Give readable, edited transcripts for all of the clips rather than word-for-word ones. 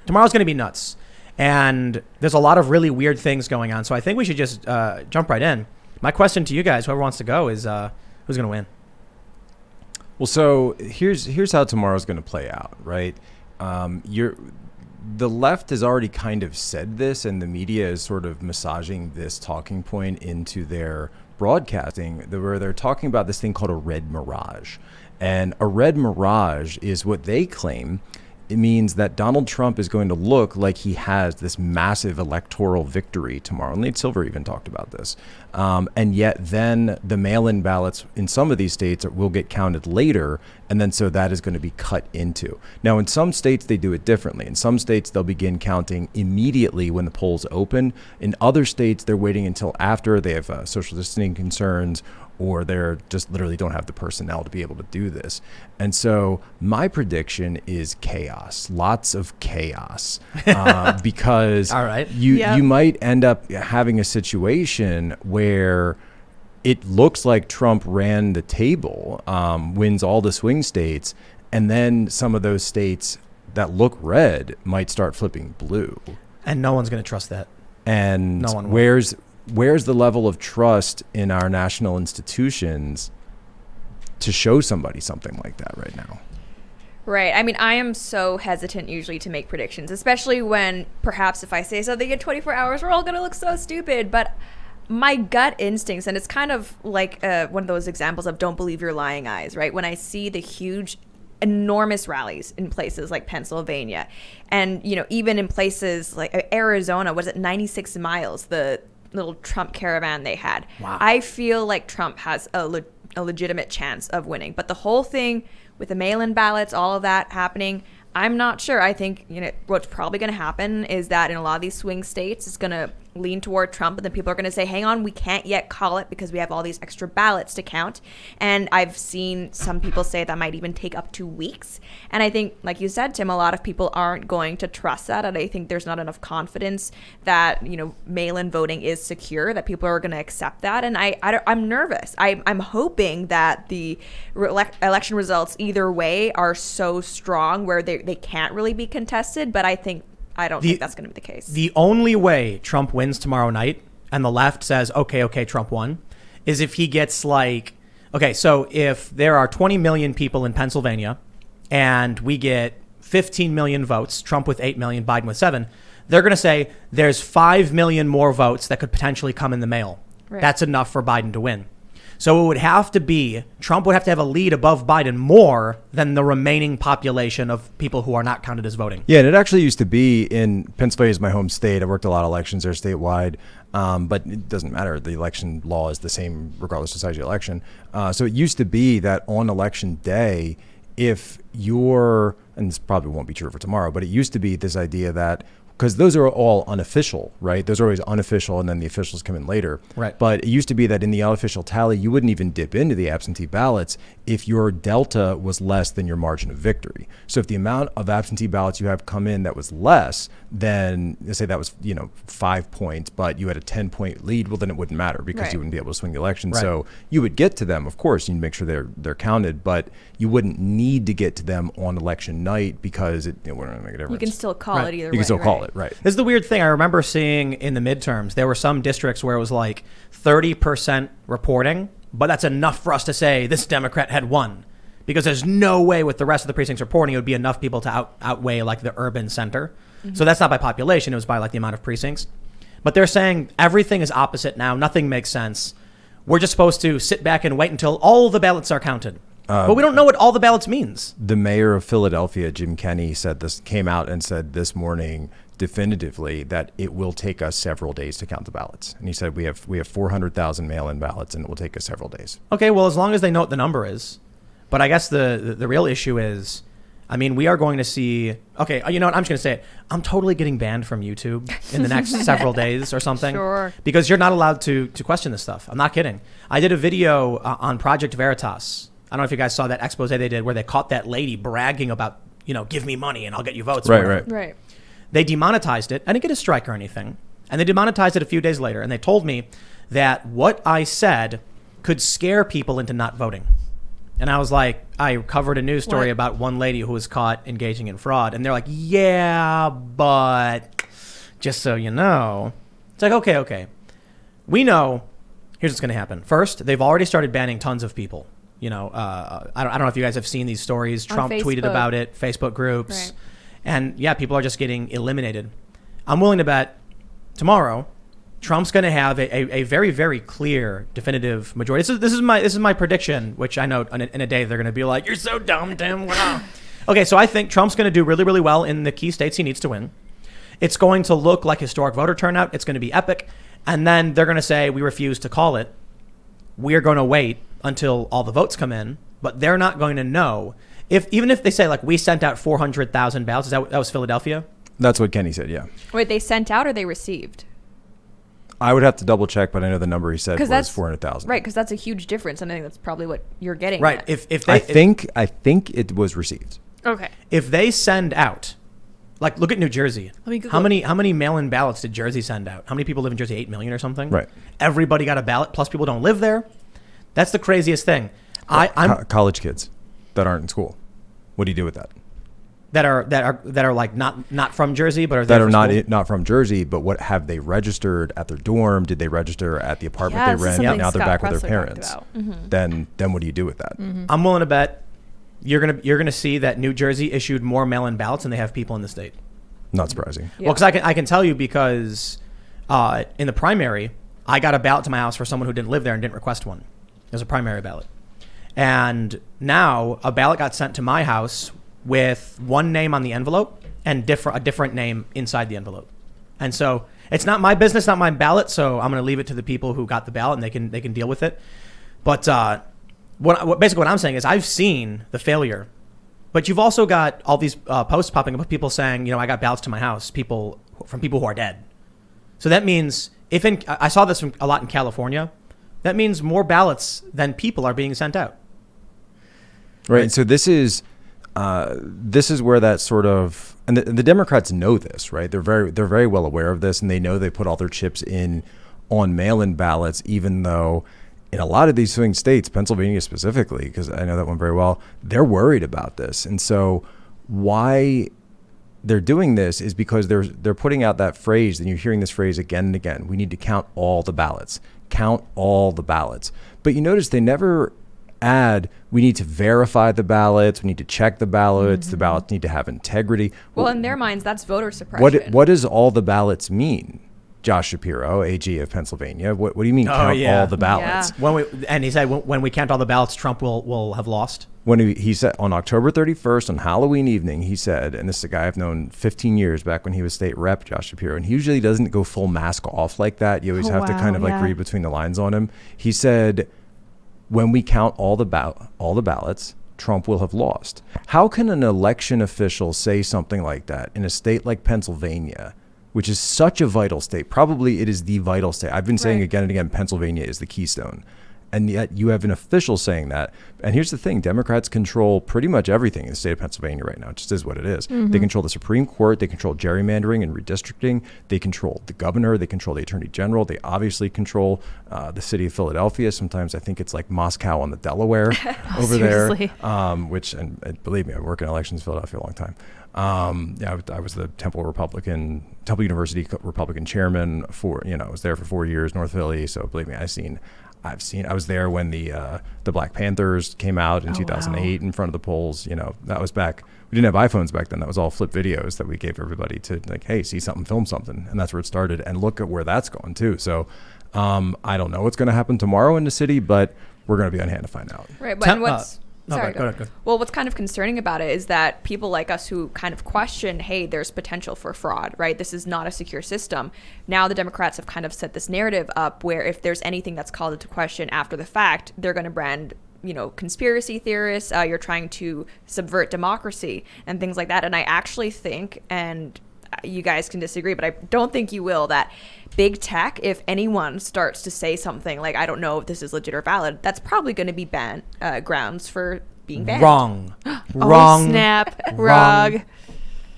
Tomorrow's going to be nuts. And there's a lot of really weird things going on. So I think we should just jump right in. My question to you guys, whoever wants to go, is who's going to win? Well, so here's how tomorrow's going to play out, right? The left has already kind of said this, and the media is sort of massaging this talking point into their broadcasting, where they're talking about this thing called a red mirage. And a red mirage is what they claim. It means that Donald Trump is going to look like he has this massive electoral victory tomorrow. And Nate Silver even talked about this. And yet then the mail-in ballots in some of these states will get counted later. And then so that is going to be cut into. Now, in some states, they do it differently. In some states, they'll begin counting immediately when the polls open. In other states, they're waiting until after they have social distancing concerns, or they're just literally don't have the personnel to be able to do this. And so my prediction is chaos, lots of chaos, because All right. you might end up having a situation where it looks like Trump ran the table, wins all the swing states, and then some of those states that look red might start flipping blue. And no one's going to trust that. And no one will. Where's the level of trust in our national institutions to show somebody something like that right now? Right. I mean, I am so hesitant usually to make predictions, especially when perhaps if I say something in 24 hours, we're all going to look so stupid. But my gut instincts, and it's kind of like one of those examples of don't believe your lying eyes, right? When I see the huge, enormous rallies in places like Pennsylvania, and, you know, even in places like Arizona, what is it, 96 miles, the little Trump caravan they had. Wow. I feel like Trump has a legitimate chance of winning. But the whole thing with the mail-in ballots, all of that happening, I'm not sure. I think, you know, what's probably going to happen is that in a lot of these swing states, it's going to lean toward Trump, and then people are going to say, hang on, we can't yet call it because we have all these extra ballots to count. And I've seen some people say that might even take up to weeks. And I think, like you said, Tim, a lot of people aren't going to trust that. And I think there's not enough confidence that, you know, mail-in voting is secure, that people are going to accept that. And I'm nervous. I'm hoping that the election results either way are so strong where they can't really be contested. But I don't think that's going to be the case. The only way Trump wins tomorrow night and the left says, okay, Trump won, is if he gets like, okay, so if there are 20 million people in Pennsylvania and we get 15 million votes, Trump with 8 million, Biden with 7, they're going to say there's 5 million more votes that could potentially come in the mail. Right. That's enough for Biden to win. So it would have to be, Trump would have to have a lead above Biden more than the remaining population of people who are not counted as voting. Yeah, and it actually used to be in Pennsylvania is my home state. I worked a lot of elections there statewide, but it doesn't matter. The election law is the same regardless of size of the election. So it used to be that on election day, if you're, and this probably won't be true for tomorrow, but it used to be this idea that, because those are all unofficial, right? Those are always unofficial, and then the officials come in later. Right. But it used to be that in the unofficial tally, you wouldn't even dip into the absentee ballots if your delta was less than your margin of victory. So if the amount of absentee ballots you have come in that was less than, let's say that was 5 points, but you had a 10-point lead, well, then it wouldn't matter because you wouldn't be able to swing the election. Right. So you would get to them, of course, you'd make sure they're counted, but you wouldn't need to get to them on election night because it wouldn't make a difference. You can still call it either way. You can still call it. Right. This is the weird thing. I remember seeing in the midterms, there were some districts where it was like 30% reporting, but that's enough for us to say this Democrat had won, because there's no way with the rest of the precincts reporting it would be enough people to outweigh like the urban center. Mm-hmm. So that's not by population. It was by like the amount of precincts. But they're saying everything is opposite now. Nothing makes sense. We're just supposed to sit back and wait until all the ballots are counted. But we don't know what all the ballots means. The mayor of Philadelphia, Jim Kenney, came out and said this morning definitively that it will take us several days to count the ballots. And he said we have 400,000 mail-in ballots and it will take us several days. Okay, well, as long as they know what the number is. But I guess the real issue is, I mean, we are going to see, okay, you know what, I'm just going to say it. I'm totally getting banned from YouTube in the next several days or something. Sure. Because you're not allowed to question this stuff. I'm not kidding. I did a video on Project Veritas. I don't know if you guys saw that expose they did where they caught that lady bragging about, give me money and I'll get you votes. Right. They demonetized it. I didn't get a strike or anything. And they demonetized it a few days later. And they told me that what I said could scare people into not voting. And I was like, I covered a news story What? about one lady who was caught engaging in fraud. And they're like, yeah, but just so you know. It's like, okay. We know, here's what's going to happen. First, they've already started banning tons of people. You know, I don't know if you guys have seen these stories. Trump tweeted about it, Facebook groups. Right. And yeah, people are just getting eliminated. I'm willing to bet tomorrow Trump's going to have a very, very clear, definitive majority. This is my prediction, which I know in a day they're going to be like, "You're so dumb, Tim." Wow. Okay, so I think Trump's going to do really, really well in the key states he needs to win. It's going to look like historic voter turnout. It's going to be epic, and then they're going to say, "We refuse to call it. We're going to wait until all the votes come in," but they're not going to know even if they say like we sent out 400,000 ballots. That was Philadelphia. That's what Kenny said. Yeah. Wait, they sent out or they received? I would have to double check, but I know the number he said was 400,000. Right, because that's a huge difference. And I think that's probably what you're getting. Right. At. If they, I think it was received. Okay. If they send out, like, look at New Jersey. Let me Google. How many mail-in ballots did Jersey send out? How many people live in Jersey? 8 million or something. Right. Everybody got a ballot. Plus, people don't live there. That's the craziest thing. I'm college kids that aren't in school. What do you do with that? That are like not from Jersey, but are that there are for not from Jersey, but what have they registered at their dorm? Did they register at the apartment they rent? Yeah, now they're back with Pressler their parents. Mm-hmm. Then what do you do with that? Mm-hmm. I'm willing to bet you're gonna see that New Jersey issued more mail-in ballots than they have people in the state. Not surprising. Yeah. Well, because I can tell you because in the primary, I got a ballot to my house for someone who didn't live there and didn't request one. It was a primary ballot, and now a ballot got sent to my house with one name on the envelope and a different name inside the envelope. And so it's not my business, not my ballot. So I'm going to leave it to the people who got the ballot and they can deal with it. But basically what I'm saying is I've seen the failure, but you've also got all these posts popping up of people saying, you know, I got ballots to my house, from people who are dead. So that means I saw this a lot in California, that means more ballots than people are being sent out. Right. And so this is where that sort of, and the Democrats know this, right? They're very well aware of this, and they know they put all their chips in on mail-in ballots, even though in a lot of these swing states, Pennsylvania specifically, because I know that one very well, they're worried about this. And so why they're doing this is because they're putting out that phrase, and you're hearing this phrase again and again. We need to count all the ballots. Count all the ballots. But you notice they never add, we need to verify the ballots, we need to check the ballots, the ballots need to have integrity. Well, in their minds, that's voter suppression. What does all the ballots mean? Josh Shapiro, AG of Pennsylvania, what do you mean count all the ballots? Yeah. He said when we count all the ballots, Trump will have lost. When he said on October 31st, on Halloween evening, he said, and this is a guy I've known 15 years back when he was state rep, Josh Shapiro, and he usually doesn't go full mask off like that. You always have to kind of like read between the lines on him. He said, when we count all the ballots, Trump will have lost. How can an election official say something like that in a state like Pennsylvania, which is such a vital state? Probably it is the vital state. I've been saying again and again, Pennsylvania is the keystone. And yet you have an official saying that. And here's the thing, Democrats control pretty much everything in the state of Pennsylvania right now. It just is what it is. Mm-hmm. They control the Supreme Court. They control gerrymandering and redistricting. They control the governor. They control the attorney general. They obviously control the city of Philadelphia. Sometimes I think it's like Moscow on the Delaware over there. Which, and believe me, I worked in elections in Philadelphia a long time. I was the Temple University Republican chairman I was there for 4 years, North Philly. So believe me, I was there when the Black Panthers came out in 2008 in front of the polls. That was back. We didn't have iPhones back then. That was all flip videos that we gave everybody to like, hey, see something, film something. And that's where it started. And look at where that's gone too. So I don't know what's going to happen tomorrow in the city, but we're going to be on hand to find out. Right. But what's... Sorry, go ahead. Well, what's kind of concerning about it is that people like us who kind of question, hey, there's potential for fraud, right? This is not a secure system. Now the Democrats have kind of set this narrative up where if there's anything that's called into question after the fact, they're going to brand, conspiracy theorists. You're trying to subvert democracy and things like that. And I actually think, and you guys can disagree, but I don't think you will, that big tech, if anyone starts to say something like, I don't know if this is legit or valid, that's probably going to be grounds for being banned. Wrong. Oh, snap. Rug.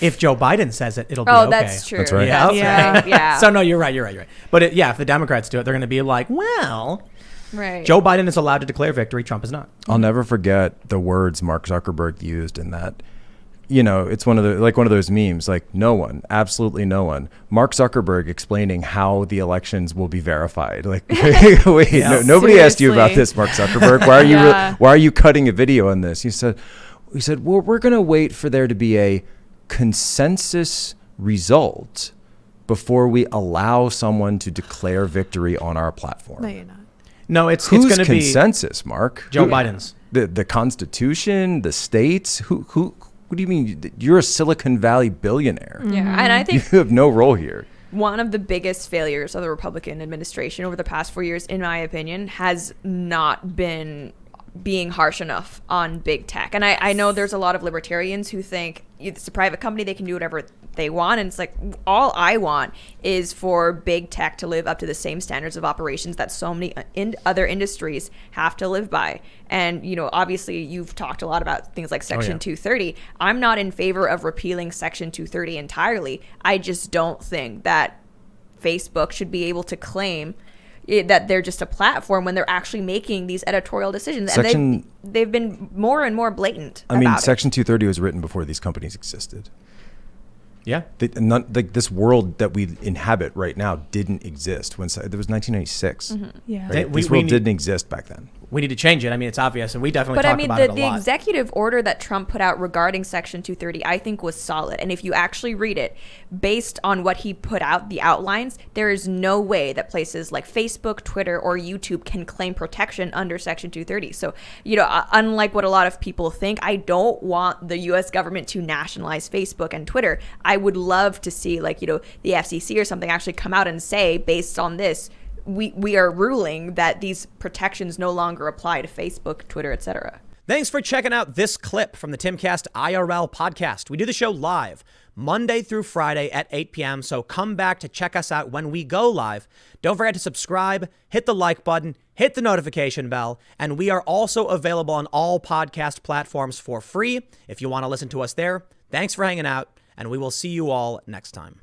If Joe Biden says it, it'll be okay. Oh, that's true. That's right. Yeah. Right. Yeah. So no, you're right. But if the Democrats do it, they're going to be like, well, Right. Joe Biden is allowed to declare victory. Trump is not. I'll never forget the words Mark Zuckerberg used in that. It's one of those memes, like no one, absolutely no one. Mark Zuckerberg explaining how the elections will be verified. Like, wait, nobody asked you about this, Mark Zuckerberg. Why are you cutting a video on this? He said, well, we're going to wait for there to be a consensus result before we allow someone to declare victory on our platform. No, you're not. No, it's Whose going to be consensus, Mark? Joe Biden's. The Constitution, the states. Who? What do you mean? You're a Silicon Valley billionaire. Yeah, and I think You have no role here. one of the biggest failures of the Republican administration over the past 4 years, in my opinion, has not been being harsh enough on big tech. And I know there's a lot of libertarians who think it's a private company, they can do whatever they want. And it's like, all I want is for big tech to live up to the same standards of operations that so many other industries have to live by. And, obviously you've talked a lot about things like Section 230. I'm not in favor of repealing Section 230 entirely. I just don't think that Facebook should be able to claim that they're just a platform when they're actually making these editorial decisions. And they've been more and more blatant about Section 230 was written before these companies existed. Yeah. This world that we inhabit right now didn't exist when there was 1996. Mm-hmm. Yeah. Right? This world didn't exist back then. We need to change it. I mean, it's obvious, and we definitely But talk about it a lot. the executive order that Trump put out regarding Section 230, I think was solid. And if you actually read it, based on what he put out, the outlines, there is no way that places like Facebook, Twitter, or YouTube can claim protection under Section 230. So, unlike what a lot of people think, I don't want the U.S. government to nationalize Facebook and Twitter. I would love to see, the FCC or something actually come out and say, based on this, we are ruling that these protections no longer apply to Facebook, Twitter, etc. Thanks for checking out this clip from the Timcast IRL podcast. We do the show live Monday through Friday at 8 p.m. So come back to check us out when we go live. Don't forget to subscribe, hit the like button, hit the notification bell, and we are also available on all podcast platforms for free if you want to listen to us there. Thanks for hanging out, and we will see you all next time.